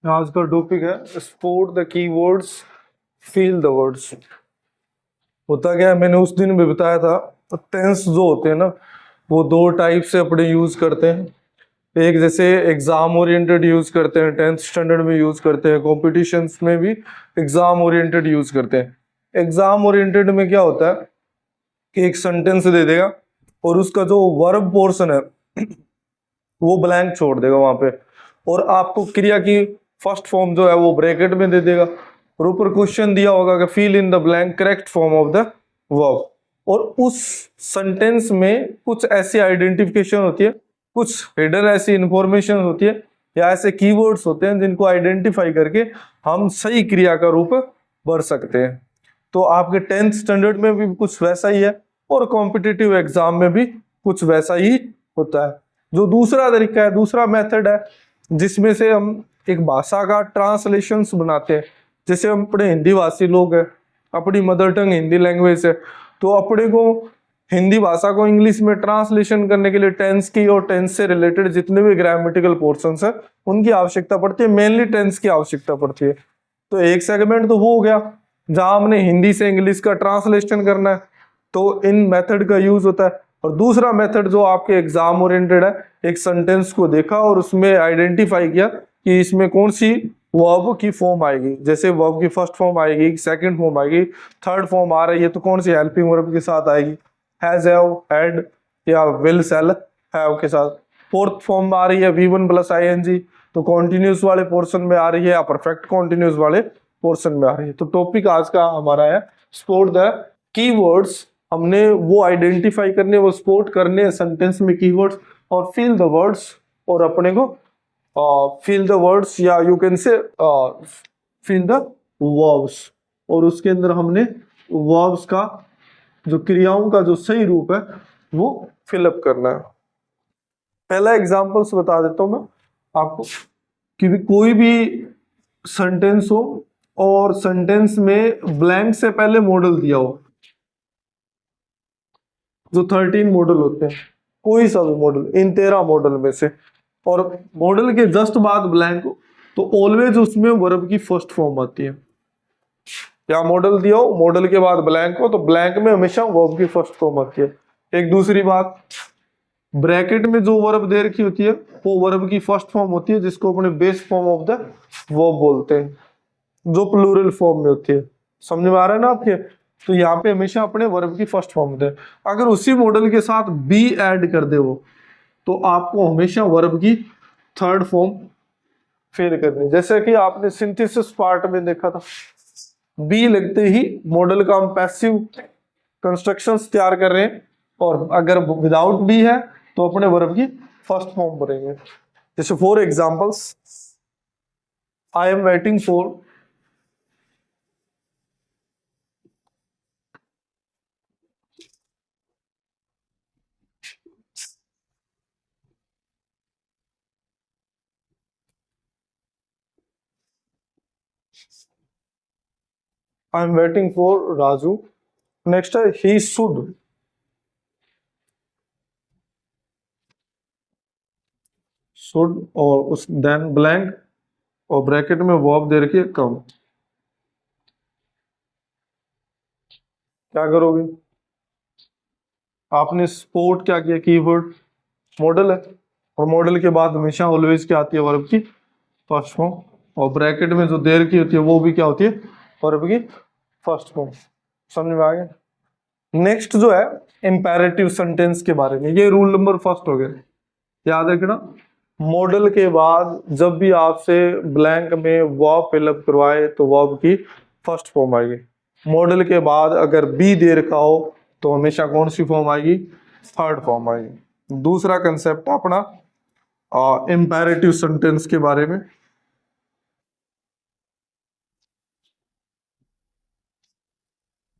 आज का टॉपिक है sport the keywords, feel the words. होता क्या है, मैंने उस दिन भी बताया था, टेंस जो होते हैं ना, वो दो टाइप से अपने यूज करते हैं। एक जैसे एग्जाम ओरिएंटेड यूज करते हैं, 10th स्टैंडर्ड में यूज करते हैं, कॉम्पिटिशन्स में भी एग्जाम ओरिएंटेड यूज करते हैं। एग्जाम ओरिएंटेड में क्या होता है कि एक सेंटेंस दे देगा और उसका जो वर्ब पोर्शन है वो ब्लैंक छोड़ देगा वहां पे, और आपको क्रिया की फर्स्ट फॉर्म जो है वो ब्रैकेट में दे देगा, और ऊपर क्वेश्चन दिया होगा कि fill in the blank correct form of the verb. और उस सेंटेंस में कुछ ऐसी आइडेंटिफिकेशन होती है, कुछ हिडन ऐसी इंफॉर्मेशन होती है या ऐसे कीवर्ड्स होते हैं जिनको आइडेंटिफाई करके हम सही क्रिया का रूप भर सकते हैं। तो आपके 10th स्टैंडर्ड में भी कुछ वैसा ही है और कॉम्पिटिटिव एग्जाम में भी कुछ वैसा ही होता है। जो दूसरा तरीका है, दूसरा मेथड है, जिसमें से हम एक भाषा का ट्रांसलेशंस बनाते हैं। जैसे हम अपने हिंदी भाषी लोग हैं, अपनी मदर टंग हिंदी लैंग्वेज है, तो अपने को हिंदी भाषा को इंग्लिश में ट्रांसलेशन करने के लिए टेंस की और टेंस से रिलेटेड जितने भी ग्रामेटिकल पोर्शंस है उनकी आवश्यकता पड़ती है, मेनली टेंस की आवश्यकता पड़ती है। तो एक सेगमेंट तो वो हो गया जहां हमने हिंदी से इंग्लिश का ट्रांसलेशन करना है, तो इन मेथड का यूज होता है। और दूसरा मेथड जो आपके एग्जाम ओरिएंटेड है, एक सेंटेंस को देखा और उसमें आइडेंटिफाई किया कि इसमें कौन सी वर्ब की फॉर्म आएगी। जैसे वर्ब की फर्स्ट फॉर्म आएगी, सेकंड फॉर्म आएगी, थर्ड फॉर्म आ रही है तो कौन सी हेल्पिंग वर्ब के साथ आएगी, हैज, हैव, हैड या विल, शैल, हैव के साथ। फोर्थ फॉर्म आ रही है V1 प्लस ING, तो कॉन्टिन्यूस वाले पोर्शन में आ रही है या परफेक्ट कॉन्टिन्यूस वाले पोर्शन में आ रही है। तो टॉपिक आज का हमारा है स्पोर्ट द कीवर्ड्स। हमने वो आइडेंटिफाई करने, वो स्पोर्ट करने सेंटेंस में कीवर्ड्स, और फील द वर्ड्स, और अपने को फील द वर्ड्स या you can say feel the verbs, और उसके अंदर हमने वर्ब्स का जो क्रियाओं का जो सही रूप है वो फिलअप करना है। पहला एग्जांपल्स बता देता हूं मैं आपको कि भी कोई भी सेंटेंस हो और सेंटेंस में ब्लैंक से पहले मॉडल दिया हो, जो 13 मॉडल होते हैं, कोई सा भी मॉडल इन 13 मॉडल में से, और मॉडल के जस्ट बाद ब्लैंक हो, तो ऑलवेज उसमें वर्ब की फर्स्ट फॉर्म आती है। या मॉडल दिया हो, मॉडल के बाद ब्लैंक हो, तो ब्लैंक में हमेशा वर्ब की फर्स्ट फॉर्म आती है। एक दूसरी बात, ब्रैकेट में जो वर्ब दे रखी होती है वो वर्ब की फर्स्ट फॉर्म होती है, जिसको अपने base form of the verb बोलते हैं, जो प्लूरल फॉर्म में होती है। समझ में आ रहा है ना आपके? तो यहाँ पे हमेशा अपने वर्ब की फर्स्ट फॉर्म होते हैं। अगर उसी मॉडल के साथ बी ऐड कर दे वो, तो आपको हमेशा वर्ब की थर्ड फॉर्म फिर करनी। जैसे कि आपने सिंथेसिस पार्ट में देखा था, बी लगते ही मॉडल का हम पैसिव कंस्ट्रक्शंस तैयार कर रहे हैं, और अगर विदाउट बी है तो अपने वर्ब की फर्स्ट फॉर्म भरेंगे। जैसे for examples, I am waiting for, I am waiting for Raju. Next है ही शुड, शुड और उस देन ब्लैंक, और ब्रैकेट में वर्ब दे रखी है कम। क्या करोगे आपने? स्पोर्ट क्या किया, कीवर्ड मॉडल है, और मॉडल के बाद हमेशा ऑलवेज क्या आती है, वर्ब की फर्स्ट फॉर्म, और ब्रैकेट में जो देर की होती है वो भी क्या होती है, वर्ब की फर्स्ट फॉर्म। समझ में आ गया? नेक्स्ट जो है इंपेरेटिव सेंटेंस के बारे में, ये रूल नंबर फर्स्ट हो गया, याद रखना। मॉडल के बाद जब भी आपसे ब्लैंक में वर्ब फिलअप करवाए तो वर्ब की फर्स्ट फॉर्म आएगी। मॉडल के बाद अगर बी दे रखा हो तो हमेशा कौन सी फॉर्म आएगी, थर्ड फॉर्म आएगी। दूसरा कंसेप्ट अपना इंपेरेटिव सेंटेंस के बारे में।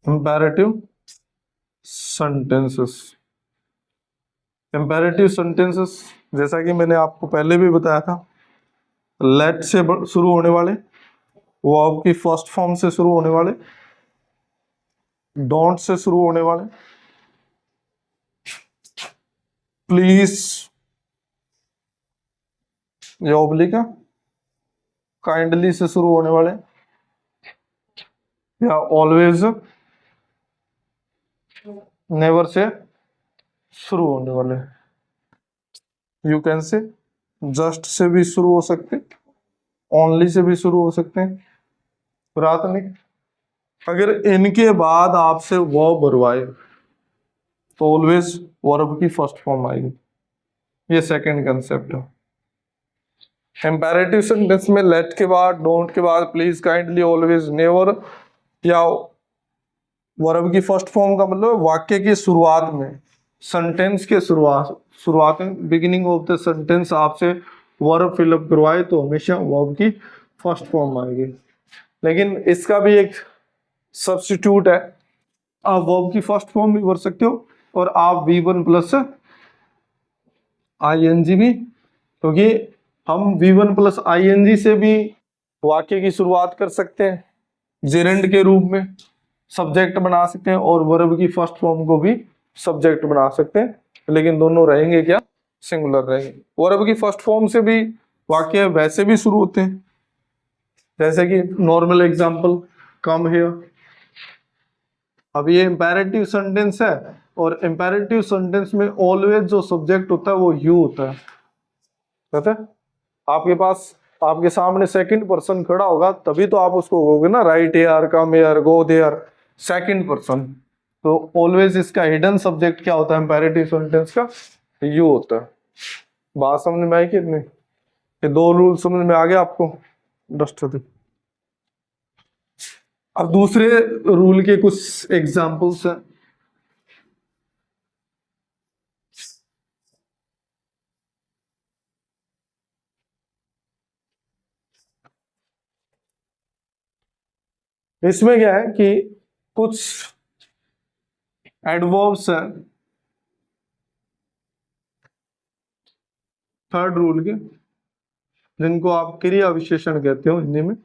इंपेरेटिव सेंटेंसेस, इंपेरेटिव सेंटेंसेस जैसा कि मैंने आपको पहले भी बताया था, लेट से शुरू होने वाले, वर्ब की फर्स्ट फॉर्म से शुरू होने वाले, डोंट से शुरू होने वाले, प्लीज ये ऑब्लिक है, काइंडली से शुरू होने वाले या ऑलवेज, नेवर से शुरू होने वाले। You can say just say भी शुरू हो सकते, ओनली से भी शुरू हो सकते हैं, प्राथमिक। अगर इनके बाद आपसे वर्ब भरवाए तो ऑलवेज वर्ब की फर्स्ट फॉर्म आएगी। ये सेकंड कंसेप्ट है। इंपेरेटिव सेंटेंस में लेट के बाद, डोंट के बाद, प्लीज, काइंडली, ऑलवेज, नेवर या वर्ब की फर्स्ट फॉर्म का मतलब वाक्य की शुरुआत में, सेंटेंस के शुरुआत में, बिगिनिंग ऑफ द सेंटेंस आपसे वर्ब फिलअप करवाए तो हमेशा वर्ब की फर्स्ट फॉर्म आएगी। लेकिन इसका भी एक सब्स्टिट्यूट है, आप वर्ब की फर्स्ट फॉर्म भी भर सकते हो और आप V1 प्लस ING भी, क्योंकि हम V1 प्लस ING से भी वाक्य की शुरुआत कर सकते हैं, जेरेंड के रूप में सब्जेक्ट बना सकते हैं और वर्ब की फर्स्ट फॉर्म को भी सब्जेक्ट बना सकते हैं, लेकिन दोनों रहेंगे क्या, सिंगुलर रहेंगे। वर्ब की फर्स्ट फॉर्म से भी वाक्य वैसे भी शुरू होते हैं, जैसे कि नॉर्मल एग्जांपल, कम हियर। अब ये इंपेरेटिव सेंटेंस है और इंपेरेटिव सेंटेंस में ऑलवेज जो सब्जेक्ट होता है वो यू होता है, कहते हैं। आपके पास, आपके सामने सेकंड पर्सन खड़ा होगा तभी तो आप उसको कहोगे ना, right here, come here, go there, second person. तो ऑलवेज इसका हिडन सब्जेक्ट क्या होता है इंपेरेटिव सेंटेंस का, यू होता है। बात समझ में आई कि नहीं? ये दो रूल समझ में आ गया आपको? डस्ट। अब दूसरे रूल के कुछ एग्जांपल्स हैं। इसमें क्या है कि कुछ एडवर्ब्स हैं थर्ड रूल के, जिनको आप क्रिया विशेषण कहते हो हिंदी में।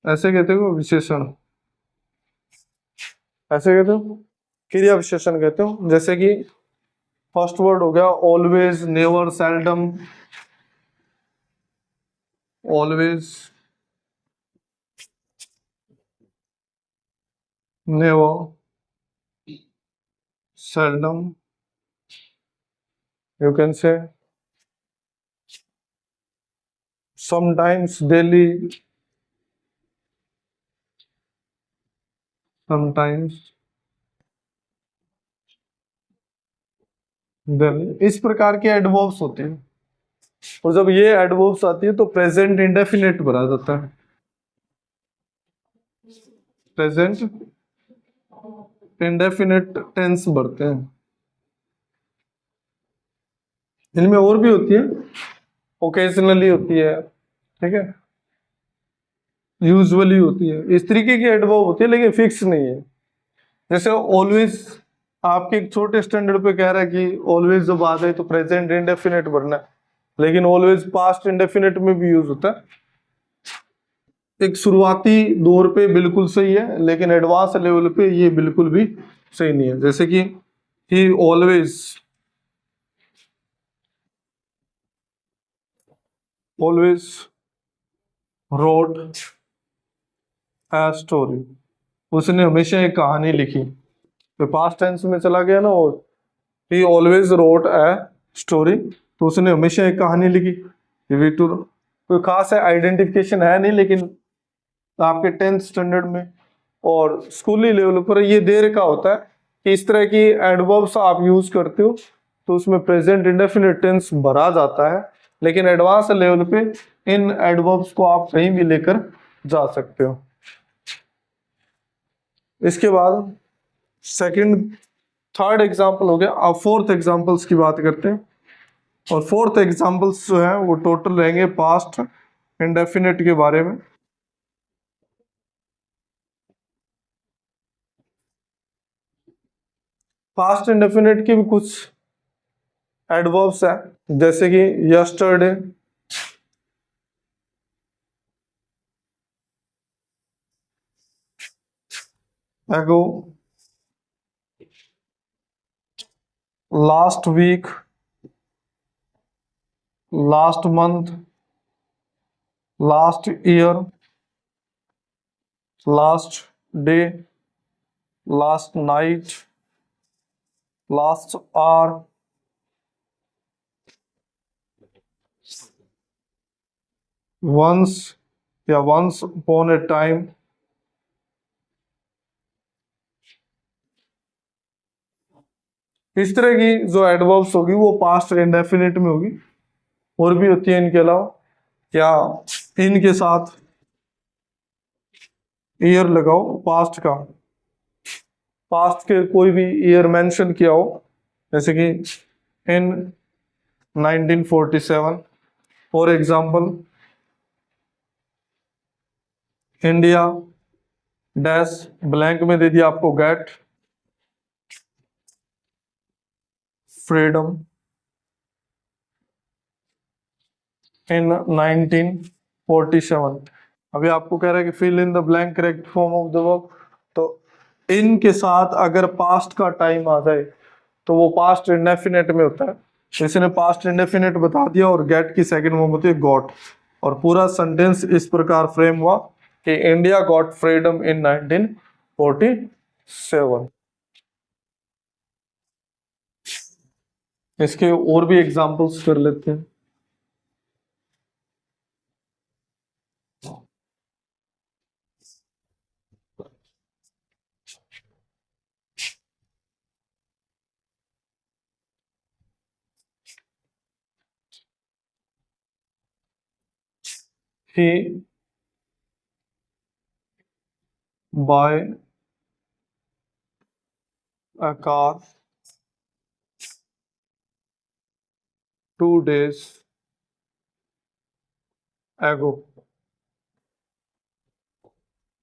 ऐसे कहते हो विशेषण, ऐसे कहते हो क्रिया विशेषण कहते हो। जैसे कि फर्स्ट वर्ड हो गया always, never, seldom, always, never, seldom, you can say sometimes, daily, sometimes, daily, इस प्रकार के एडवर्ब्स होते हैं। और जब ये एडवर्ब्स आती है तो प्रेजेंट इंडेफिनिट भरा जाता है, प्रेजेंट इंडेफिनिट टेंस भरते हैं। इनमें और भी होती है, ओकेजनली होती है, ठीक है, यूजुअली होती है, इस तरीके की एडवर्ब होती है, लेकिन फिक्स नहीं है। जैसे ऑलवेज आपके एक छोटे स्टैंडर्ड पे कह रहा है कि ऑलवेज जब आ जाए तो प्रेजेंट इंडेफिनिट भरना है, लेकिन ऑलवेज पास्ट इंडेफिनिट में भी यूज होता है। एक शुरुआती दौर पे बिल्कुल सही है, लेकिन एडवांस लेवल पे ये बिल्कुल भी सही नहीं है। जैसे कि ही ऑलवेज रोड ए स्टोरी, उसने हमेशा एक कहानी लिखी। तो पास्ट टेंस में चला गया ना, और ही ऑलवेज रोट ए स्टोरी, तो उसने हमेशा एक कहानी लिखी। कोई खास है आइडेंटिफिकेशन है नहीं, लेकिन आपके 10th स्टैंडर्ड में और स्कूली लेवल पर ये दे रखा होता है कि इस तरह की एडवर्ब्स आप यूज करते हो तो उसमें प्रेजेंट इंडेफिनिट टेंस भरा जाता है, लेकिन एडवांस लेवल पे इन एडवर्ब्स को आप कहीं भी लेकर जा सकते हो। इसके बाद सेकंड, थर्ड एग्जाम्पल हो गया। अब फोर्थ एग्जाम्पल्स की बात करते हैं, और फोर्थ एग्जाम्पल्स जो है वो टोटल रहेंगे पास्ट इंडेफिनिट के बारे में। पास्ट इंडेफिनिट के भी कुछ एडवर्ब्स है, जैसे कि yesterday, ago, last week, last month, last year, last day, last night, last hour, once या वंस अपॉन ए टाइम, इस तरह की जो एडवर्ब्स होगी वो पास्ट इंडेफिनिट में होगी। और भी होती है इनके अलावा, क्या इनके साथ ईयर लगाओ पास्ट का, पास्ट के कोई भी ईयर मेंशन किया हो, जैसे कि इन 1947 for example, India dash blank में दे दिया आपको गेट फ्रीडम इन 1947। अभी आपको कह रहा है कि fill in the blank correct form of the verb, तो इन के साथ अगर पास्ट का टाइम आ जाए तो वो पास्ट इंडेफिनिट में होता है। इसने पास्ट इंडेफिनिट बता दिया और गेट की सेकंड फॉर्म होती है गॉट, और पूरा सेंटेंस इस प्रकार फ्रेम हुआ कि इंडिया गॉट फ्रीडम इन 1947। इसके और भी एग्जांपल्स कर लेते हैं। He buy a car 2 days ago,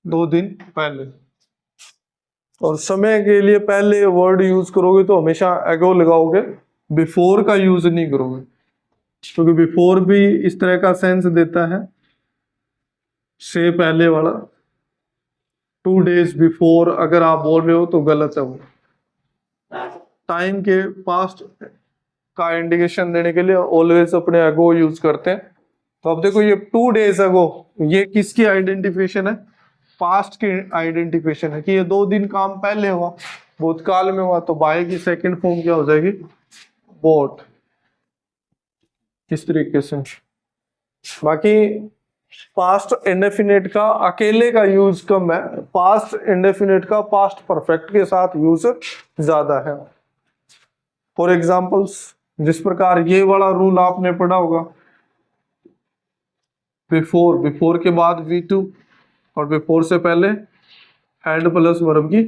2 दिन पहले। और समय के लिए पहले वर्ड यूज करोगे तो हमेशा एगो लगाओगे, बिफोर का यूज नहीं करोगे, क्योंकि बिफोर भी इस तरह का सेंस देता है, से पहले वाला। 2 डेज बिफोर अगर आप बोल रहे हो तो गलत है वो। टाइम के पास्ट का इंडिकेशन देने के लिए ऑलवेज अपने अगो यूज करते हैं। तो अब देखो ये 2 डेज अगो, ये किसकी आइडेंटिफिकेशन है? पास्ट की आइडेंटिफिकेशन है कि ये 2 दिन काम पहले हुआ, भूतकाल में हुआ, तो बाय की सेकंड फॉर्म क्या हो जाएगी? बोट। इस तरीके से। बाकी पास्ट इंडेफिनिट का अकेले का यूज कम है, पास्ट इंडेफिनिट का पास्ट परफेक्ट के साथ यूज ज्यादा है। फॉर एग्जाम्पल्स, जिस प्रकार ये वाला रूल आपने पढ़ा होगा, बिफोर, बिफोर के बाद V2 और बिफोर से पहले हैड प्लस वर्ब की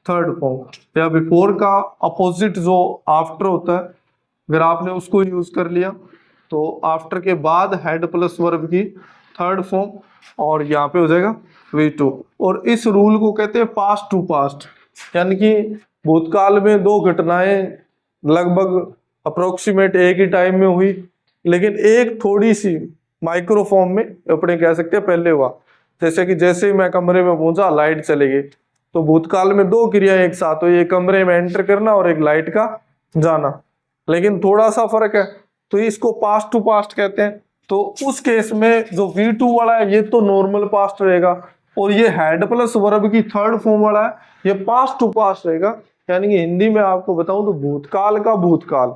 थर्ड फॉर्म, या बिफोर का अपोजिट जो आफ्टर होता है, अगर आपने उसको यूज कर लिया तो आफ्टर के बाद हैड प्लस वर्ब की थर्ड फॉर्म, और यहाँ पे हो जाएगा V2। और इस रूल को कहते हैं पास्ट टू पास्ट, यानी कि भूतकाल में 2 घटनाएं लगभग अप्रोक्सीमेट एक ही टाइम में हुई, लेकिन एक थोड़ी सी माइक्रो फॉर्म में अपने कह सकते हैं पहले हुआ। जैसे कि जैसे ही मैं कमरे में पहुंचा लाइट चली गई, तो भूतकाल में 2 क्रियाएं एक साथ हुई, एक कमरे में एंटर करना और एक लाइट का जाना, लेकिन थोड़ा सा फर्क है, तो इसको पास्ट टू पास्ट कहते हैं। तो उस केस में जो V2 वाला है ये तो नॉर्मल पास्ट रहेगा, और ये हैड प्लस वर्ब की थर्ड फॉर्म वाला है ये पास्ट टू पास्ट रहेगा। यानी कि हिंदी में आपको बताऊं तो भूतकाल का भूतकाल,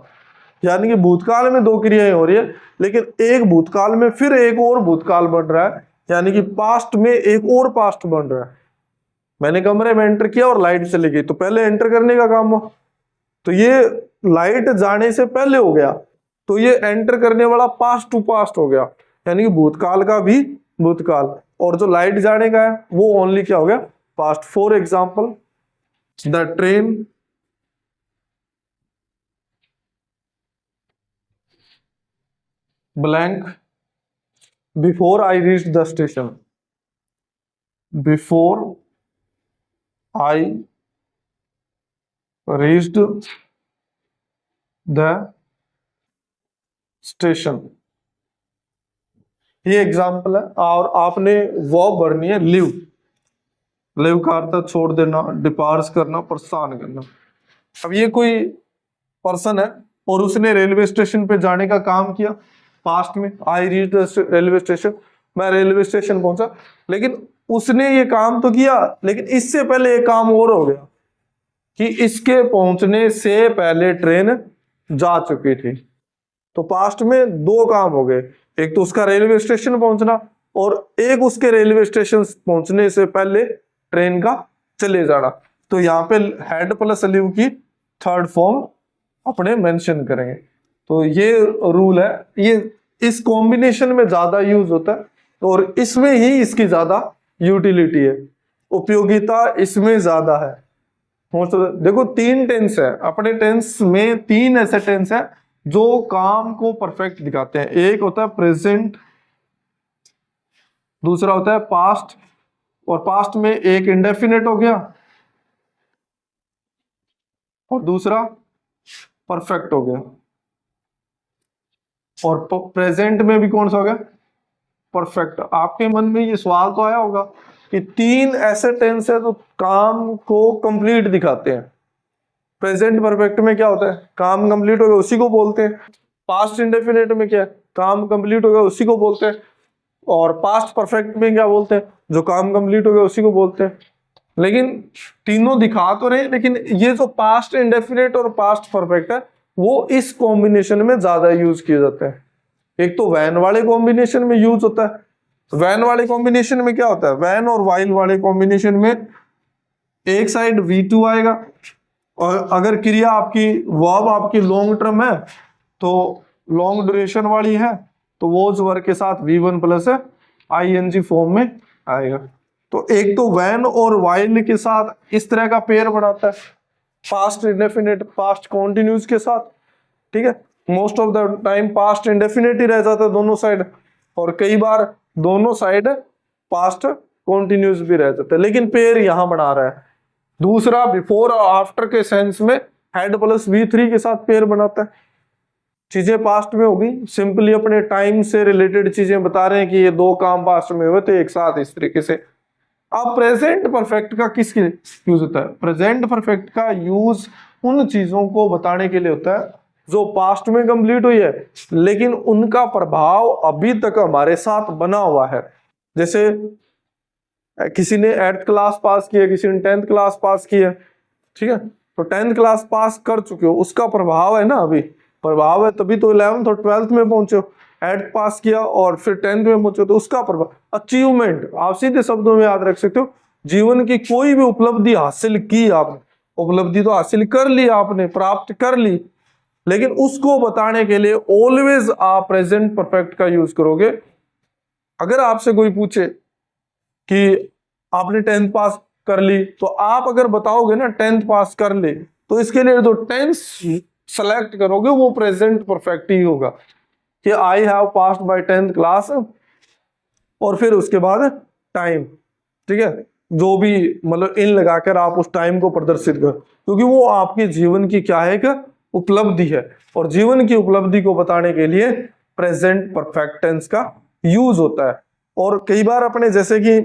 यानी कि भूतकाल में 2 क्रियाएं हो रही है, लेकिन एक भूतकाल में फिर एक और भूतकाल बन रहा है, यानी कि पास्ट में एक और पास्ट बन रहा है। मैंने कमरे में एंटर किया और लाइट चली गई, तो पहले एंटर करने का काम हुआ, तो ये लाइट जाने से पहले हो गया, तो ये एंटर करने वाला पास्ट टू पास्ट हो गया, यानी कि भूतकाल का भी भूतकाल, और जो लाइट जाने का है वो ओनली क्या हो गया? Past. For example, the train blank before I reach the station, before I reached the station, ये एग्जाम्पल है। और आपने वर्ब भरनी है लिव, लिव का अर्थ छोड़ देना, डिपार्स करना, प्रस्थान करना। अब ये कोई पर्सन है और उसने रेलवे स्टेशन पे जाने का काम किया पास्ट में, आई रीच रेलवे स्टेशन, मैं रेलवे स्टेशन पहुंचा, लेकिन उसने ये काम तो किया, लेकिन इससे पहले एक काम और हो गया कि इसके पहुंचने से पहले ट्रेन जा चुकी थी। तो पास्ट में दो काम हो गए, एक तो उसका रेलवे स्टेशन पहुंचना और एक उसके रेलवे स्टेशन पहुंचने से पहले ट्रेन का चले जाना। तो यहाँ पे हैड प्लस लिव की थर्ड फॉर्म अपने मेंशन करेंगे। तो ये रूल है, ये इस कॉम्बिनेशन में ज्यादा यूज होता है और इसमें ही इसकी ज्यादा यूटिलिटी है, उपयोगिता इसमें ज्यादा है। देखो 3 टेंस है अपने, टेंस में 3 ऐसे टेंस है जो काम को परफेक्ट दिखाते हैं। एक होता है प्रेजेंट, दूसरा होता है पास्ट, और पास्ट में एक इंडेफिनेट हो गया और दूसरा परफेक्ट हो गया, और प्रेजेंट में भी कौन सा हो गया, परफेक्ट। आपके मन में ये सवाल तो आया होगा कि 3 ऐसे टेंस है जो काम को कंप्लीट दिखाते हैं। प्रेजेंट परफेक्ट में क्या होता है, काम कंप्लीट हो गया उसी को बोलते हैं। पास्ट इंडेफिनिट में क्या है, काम कंप्लीट हो गया उसी को बोलते हैं। और पास्ट परफेक्ट में क्या बोलते हैं, जो काम कंप्लीट हो गया उसी को बोलते हैं। लेकिन तीनों दिखा तो रहे, लेकिन ये जो पास्ट इंडेफिनिट और पास्ट परफेक्ट है वो इस कॉम्बिनेशन में ज्यादा यूज किए जाते हैं। एक तो वैन वाले कॉम्बिनेशन में यूज होता है। वैन वाले कॉम्बिनेशन में क्या होता है, वैन और वाइल वाले कॉम्बिनेशन में एक साइड V2 आएगा, और अगर क्रिया आपकी वर्ब आपकी लॉन्ग टर्म है तो लॉन्ग ड्यूरेशन वाली है तो वो वर्ग के साथ V1 प्लस ING फॉर्म में आएगा। तो एक तो वैन और वाइल के साथ इस तरह का पेयर बनाता है, पास्ट इंडेफिनिट पास्ट कॉन्टिन्यूस के साथ, ठीक है। Most of the time past indefinite ही रह जाता है दोनों साइड, और कई बार दोनों साइड पास्ट कॉन्टिन्यूस भी रह जाते हैं, लेकिन पेयर यहां बना रहा है। दूसरा बिफोर और आफ्टर के सेंस में हेड प्लस V3 के साथ पेयर बनाता है। चीजें पास्ट में होगी, सिंपली अपने टाइम से रिलेटेड चीजें बता रहे हैं कि ये 2 काम पास्ट में हुए थे एक साथ, इस तरीके से। अब प्रेजेंट परफेक्ट का किसके यूज होता है, प्रेजेंट परफेक्ट का यूज उन चीजों को बताने के लिए होता है जो पास्ट में कंप्लीट हुई है लेकिन उनका प्रभाव अभी तक हमारे साथ बना हुआ है। जैसे किसी ने 8th क्लास पास किया, किसी ने 10th क्लास पास किया, ठीक है, तो 10th क्लास पास कर चुके हो, उसका प्रभाव है ना, अभी प्रभाव है, तभी तो 11th और 12th में पहुंचे हो। 8th पास किया और फिर 10th में पहुंचे तो उसका प्रभाव, अचीवमेंट आप सीधे शब्दों में याद रख सकते हो, जीवन की कोई भी उपलब्धि हासिल की आपने, उपलब्धि तो हासिल कर ली आपने, प्राप्त कर ली, लेकिन उसको बताने के लिए ऑलवेज आप प्रेजेंट परफेक्ट का यूज करोगे। अगर आपसे कोई पूछे कि आपने 10th पास कर ली, तो आप अगर बताओगे ना 10th पास कर ले, तो इसके लिए जो टेंस सेलेक्ट करोगे वो प्रेजेंट परफेक्ट ही होगा कि I have passed by 10th class, और फिर उसके बाद टाइम, ठीक है, जो भी मतलब इन लगाकर आप उस टाइम को प्रदर्शित करो, क्योंकि वो आपके जीवन की क्या है, एक उपलब्धि है, और जीवन की उपलब्धि को बताने के लिए प्रेजेंट परफेक्ट टेंस का यूज होता है। और कई बार अपने, जैसे कि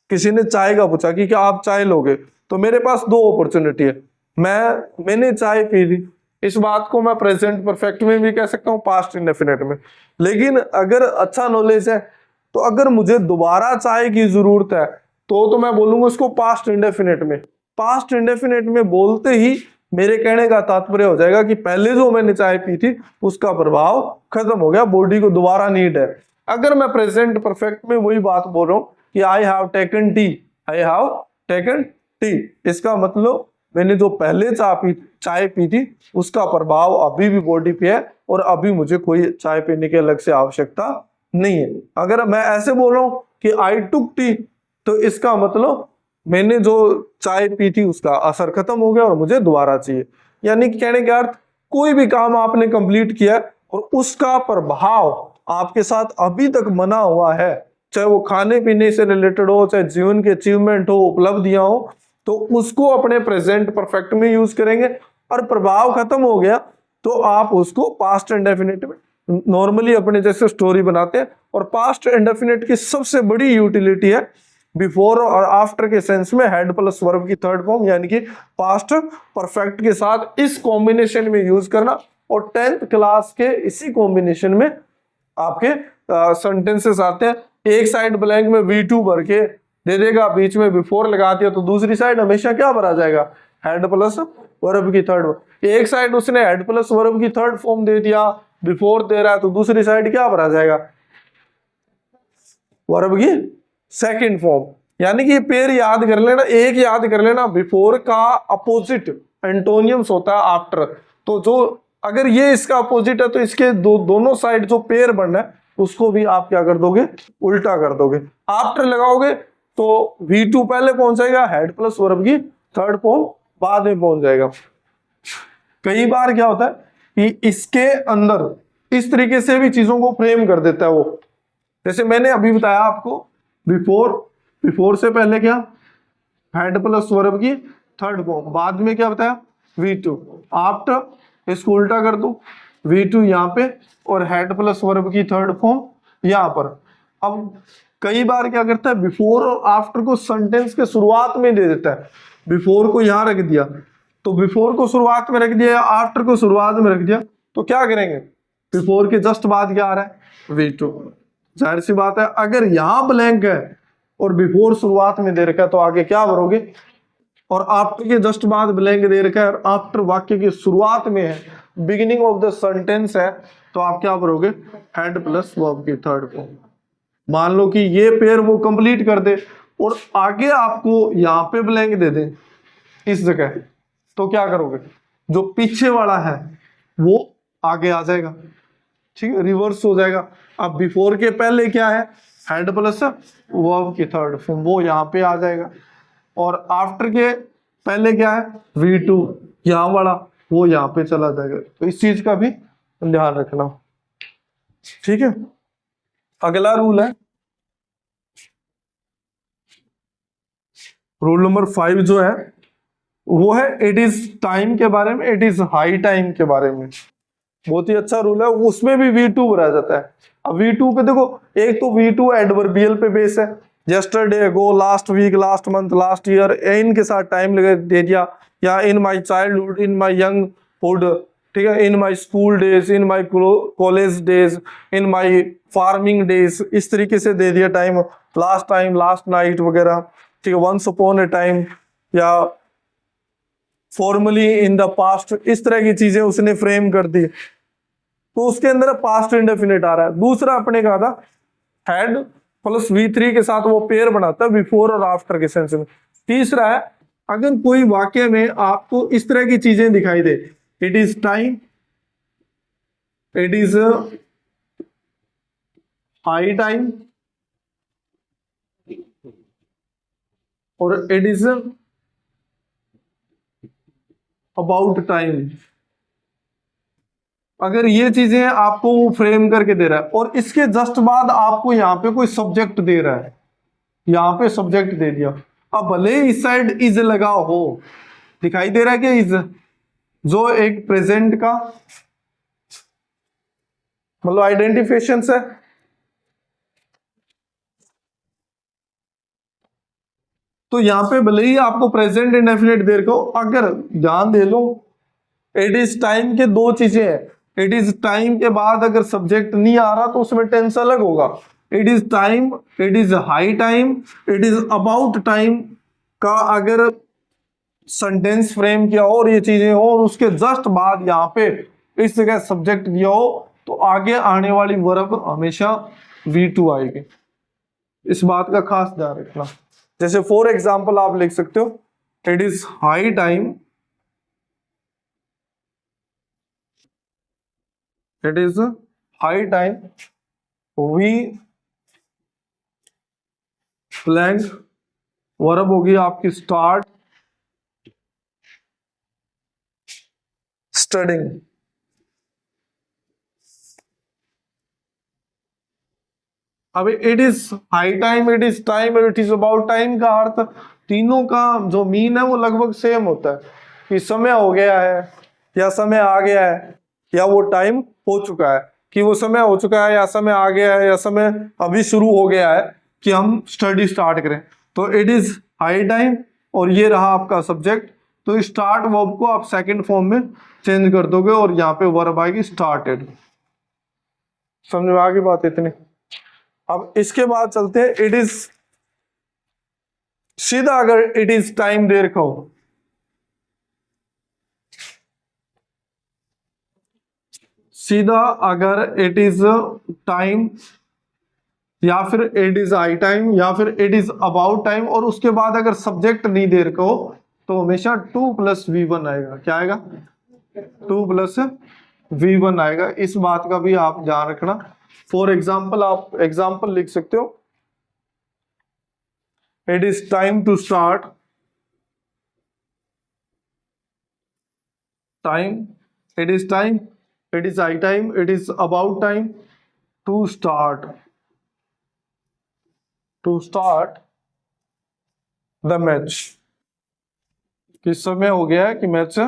किसी ने चाय का पूछा कि क्या आप चाय लोगे, तो मेरे पास 2 अपॉर्चुनिटी है, मैंने चाय पी ली, इस बात को मैं प्रेजेंट परफेक्ट में भी कह सकता हूँ, पास्ट इंडेफिनिट में। लेकिन अगर अच्छा नॉलेज है तो अगर मुझे दोबारा चाय की जरूरत है तो मैं बोलूंगा उसको पास्ट इंडेफिनिट में। पास्ट इंडेफिनिट में बोलते ही मेरे कहने का तात्पर्य हो जाएगा कि पहले जो मैंने चाय पी थी उसका प्रभाव खत्म हो गया, बॉडी को दोबारा नीड है। अगर मैं प्रेजेंट परफेक्ट में वही बात बोल रहा हूं कि I have taken T, I have taken T, इसका मतलब मैंने जो पहले चाय पी थी उसका प्रभाव अभी भी बॉडी पे है और अभी मुझे कोई चाय पीने की अलग से आवश्यकता नहीं है। अगर मैं ऐसे बोल रहा हूं कि आई टुक टी, तो इसका मतलब मैंने जो चाय पी थी उसका असर खत्म हो गया और मुझे दोबारा चाहिए। यानी कि कहने का अर्थ, कोई भी काम आपने कंप्लीट किया और उसका प्रभाव आपके साथ अभी तक बना हुआ है, चाहे वो खाने पीने से रिलेटेड हो, चाहे जीवन के अचीवमेंट हो, उपलब्धियां हो, तो उसको अपने प्रेजेंट परफेक्ट में यूज करेंगे। और प्रभाव खत्म हो गया तो आप उसको पास्ट इंडेफिनिट में नॉर्मली अपने जैसे स्टोरी बनाते हैं। और पास्ट इंडेफिनिट की सबसे बड़ी यूटिलिटी है बिफोर और आफ्टर के सेंस में हैड प्लस वर्ब की थर्ड फॉर्म यानी कि पास्ट परफेक्ट के साथ इस कॉम्बिनेशन में यूज करना। और 10th क्लास के इसी कॉम्बिनेशन में आपके सेंटेंसेस आते हैं। एक साइड ब्लैंक में V2 भर के दे देगा, बीच में बिफोर लगा दिया, तो दूसरी साइड हमेशा क्या भरा जाएगा, हेड प्लस वर्ब की थर्ड। एक साइड उसने हेड प्लस वर्ब की थर्ड फॉर्म दे दिया, बिफोर दे रहा है, तो दूसरी साइड क्या भरा जाएगा, वर्ब की सेकंड फॉर्म। यानी कि पेयर याद कर लेना, एक याद कर लेना, बिफोर का अपोजिट एंटोनियम्स होता है आफ्टर। तो जो अगर ये इसका अपोजिट है तो इसके दोनों साइड जो पेयर बनना है उसको भी आप क्या कर दोगे, उल्टा कर दोगे। आफ्टर लगाओगे तो V2 पहले पहुंच जाएगा, हेड प्लस वर्ब की थर्ड फॉर्म बाद में पहुंच जाएगा। कई बार क्या होता है कि इसके अंदर इस तरीके से भी चीजों को फ्रेम कर देता है वो। जैसे मैंने अभी बताया आपको, बिफोर से पहले क्या, हेड प्लस वर्ब की थर्ड फॉर्म, बाद में क्या बताया, V2। आफ्टर इसको उल्टा कर दो, V2 यहाँ पे और हेड प्लस वर्ब की थर्ड फॉर्म यहाँ पर। अब कई बार क्या करता है, बिफोर और आफ्टर को सेंटेंस के शुरुआत में दे देता है। बिफोर को यहाँ रख दिया तो बिफोर को शुरुआत में रख दिया, आफ्टर को शुरुआत में रख दिया, तो क्या करेंगे, बिफोर के जस्ट बाद क्या आ रहा है, V2। जाहिर सी बात है अगर यहाँ ब्लैंक है और बिफोर शुरुआत में दे रखा है तो आगे क्या भरोगे, और आफ्टर के जस्ट बाद ब्लैंक दे रखा है और आफ्टर वाक्य की शुरुआत में है, बिगिनिंग ऑफ द सेंटेंस है, तो आप क्या भरोगे, हेड प्लस वर्ब की थर्ड फॉर्म। मान लो कि ये पेयर वो कंप्लीट कर दे और आगे आपको यहाँ पे ब्लैंक दे दे इस जगह, तो क्या करोगे, जो पीछे वाला है वो आगे आ जाएगा, ठीक है, रिवर्स हो जाएगा। अब बिफोर के पहले क्या है, हेड प्लस वर्ब की थर्ड फॉर्म, वो यहाँ पे आ जाएगा। और आफ्टर के पहले क्या है, V2 यहाँ वाला, वो यहाँ पे चला जाएगा। तो इस चीज का भी ध्यान रखना, ठीक है। अगला रूल है, रूल नंबर 5 जो है वो है इट इज टाइम के बारे में, इट इज हाई टाइम के बारे में। बहुत ही अच्छा रूल है, उसमें भी V2 भरा जाता है। अब V2 पे देखो, एक तो V2 एडवर्बियल पे बेस है, yesterday, go, last week, last month, last year, इनके साथ टाइम लगा दे दिया, या in my childhood, in my young hood, ठीक है, in my school days, in my college days, in my farming days, इस तरीके से दे दिया टाइम, लास्ट नाइट वगैरह, ठीक है, वंस अपॉन ए टाइम, या फॉर्मली इन द पास्ट, इस तरह की चीजें उसने फ्रेम कर दी, तो उसके अंदर पास्ट इंडेफिनिट आ रहा है। दूसरा अपने कहा था हेड प्लस V3 के साथ वो पेयर बनाता है बिफोर और आफ्टर के सेंस में। तीसरा है, अगर कोई वाक्य में आपको इस तरह की चीजें दिखाई दे, it is time, it is high time और इट इज अबाउट टाइम, अगर ये चीजें आपको वो फ्रेम करके दे रहा है और इसके जस्ट बाद आपको यहाँ पे कोई सब्जेक्ट दे रहा है, यहाँ पे सब्जेक्ट दे दिया, अब भले इस साइड इज लगा हो, दिखाई दे रहा है कि इज जो एक प्रेजेंट का मतलब आइडेंटिफिकेशन है, तो यहाँ पे भले ही आपको प्रेजेंट इंडेफिनिट दे रखो, अगर ध्यान दे लो इट इज टाइम के दो चीजें हैं, इट इज टाइम के बाद अगर सब्जेक्ट नहीं आ रहा तो उसमें टेंस अलग होगा। It is time, it is high time, it is about time का अगर सेंटेंस फ्रेम किया हो और ये चीजें हो और उसके जस्ट बाद यहाँ पे इस जगह सब्जेक्ट दिया हो, तो आगे आने वाली वर्ब हमेशा V2 आएगी। इस बात का खास ध्यान रखना। जैसे फॉर एग्जाम्पल आप लिख सकते हो, it is high time, it is high time we blank, verb होगी आपकी स्टार्ट स्टडिंग। अब it is high time, it is time, it is about time का अर्थ तीनों का जो मीन है वो लगभग सेम होता है, कि समय हो गया है या समय आ गया है या वो टाइम हो चुका है, कि वो समय हो चुका है या समय आ गया है या समय अभी शुरू हो गया है कि हम स्टडी स्टार्ट करें। तो इट इज हाई टाइम और ये रहा आपका सब्जेक्ट। तो स्टार्ट वर्ब को आप सेकंड फॉर्म में चेंज कर दोगे और यहाँ पे वर्ब आएगी स्टार्टेड। समझ में आ गई बात इतनी। अब इसके बाद चलते हैं इट इज। सीधा अगर इट इज टाइम दे रखा हो, सीधा अगर इट इज टाइम या फिर इट इज आई टाइम या फिर इट इज अबाउट टाइम और उसके बाद अगर सब्जेक्ट नहीं दे रखा हो तो हमेशा 2+V1 आएगा। क्या आएगा? 2+V1 आएगा। इस बात का भी आप ध्यान रखना। फॉर एग्जाम्पल आप एग्जाम्पल लिख सकते हो, it is time to start, time, it is time, it is high time, it is about time to start, to start the match. किस समय हो गया है कि मैच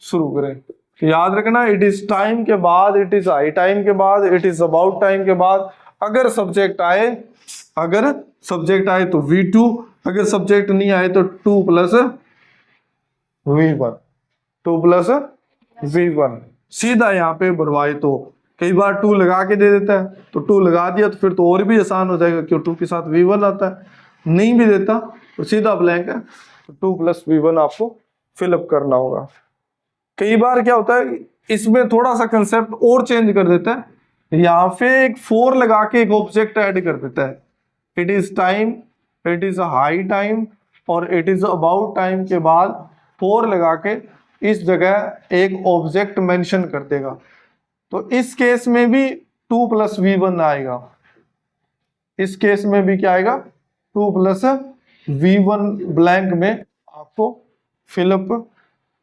शुरू करें। याद रखना इट इज टाइम के बाद, इट इज आई टाइम के बाद, इट इज अबाउट टाइम के बाद अगर सब्जेक्ट आए, अगर सब्जेक्ट आए तो V2, अगर सब्जेक्ट नहीं आए तो 2+V1, 2+V1 सीधा यहाँ पे भरवाए। तो कई बार 2 लगा के दे देता है, तो 2 लगा दिया तो फिर तो और भी आसान हो जाएगा क्यों 2 के साथ V1 आता है। नहीं भी देता तो सीधा ब्लैंक है, तो 2+V1 आपको फिलअप करना होगा। कई बार क्या होता है इसमें थोड़ा सा कंसेप्ट और चेंज कर देता है, यहाँ पे एक 4 लगा के एक ऑब्जेक्ट ऐड कर देता है। It is time, it is high time और इट इज अबाउट टाइम के बाद 4 लगा के इस जगह एक ऑब्जेक्ट मेंशन कर देगा। तो इस केस में भी 2+V1 आएगा। इस केस में भी क्या आएगा? 2+V1 ब्लैंक में आपको फिलअप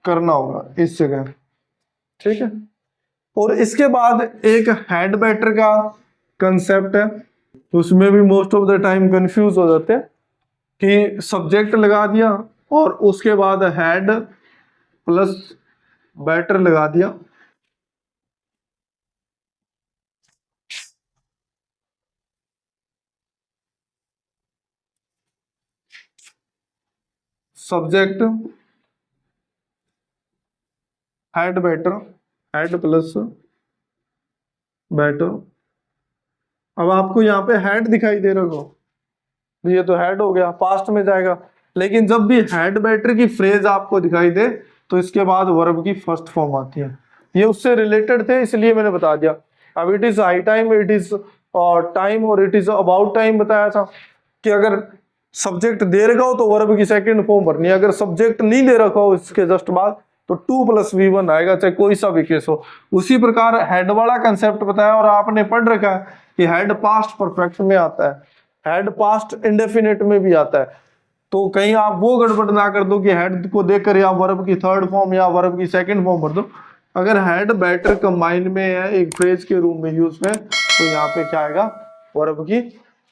करना होगा इस जगह। ठीक है। और इसके बाद एक हेड बैटर का कंसेप्ट है, उसमें भी most of the time confuse हो जाते हैं कि सब्जेक्ट लगा दिया और उसके बाद हेड प्लस बैटर लगा दिया। Subject had better, had plus better. अब आपको यहाँ पे हेड दिखाई दे रहा हो, ये तो हेड हो गया, पास्ट में जाएगा। लेकिन जब भी हेड बैटर की फ्रेज आपको दिखाई दे तो इसके बाद वर्ब की फर्स्ट फॉर्म आती है। ये उससे रिलेटेड थे इसलिए मैंने बता दिया। अब it is high time, it is time और इट इज अबाउट टाइम बताया था कि अगर सब्जेक्ट दे रखा हो तो वर्ब की सेकंड फॉर्म भरनी है, अगर सब्जेक्ट नहीं दे रखा हो इसके जस्ट बाद तो 2+V1 आएगा, चाहे कोई सा भी केस हो। उसी प्रकार हेड वाला कंसेप्ट बताया और आपने पढ़ रखा है कि हेड पास्ट परफेक्ट में आता है, हेड पास्ट इंडेफिनिट में भी आता है। तो कहीं आप वो गड़बड़ ना कर दो कि हेड को देखकर या वर्ब की थर्ड फॉर्म या वर्ब की सेकंड फॉर्म भर दो। अगर हेड बैटर कंबाइन में है एक फ्रेज के रूप में यूज में तो यहाँ पे क्या आएगा? वर्ब की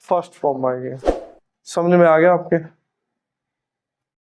फर्स्ट फॉर्म आएगी। समझ में आ गया आपके?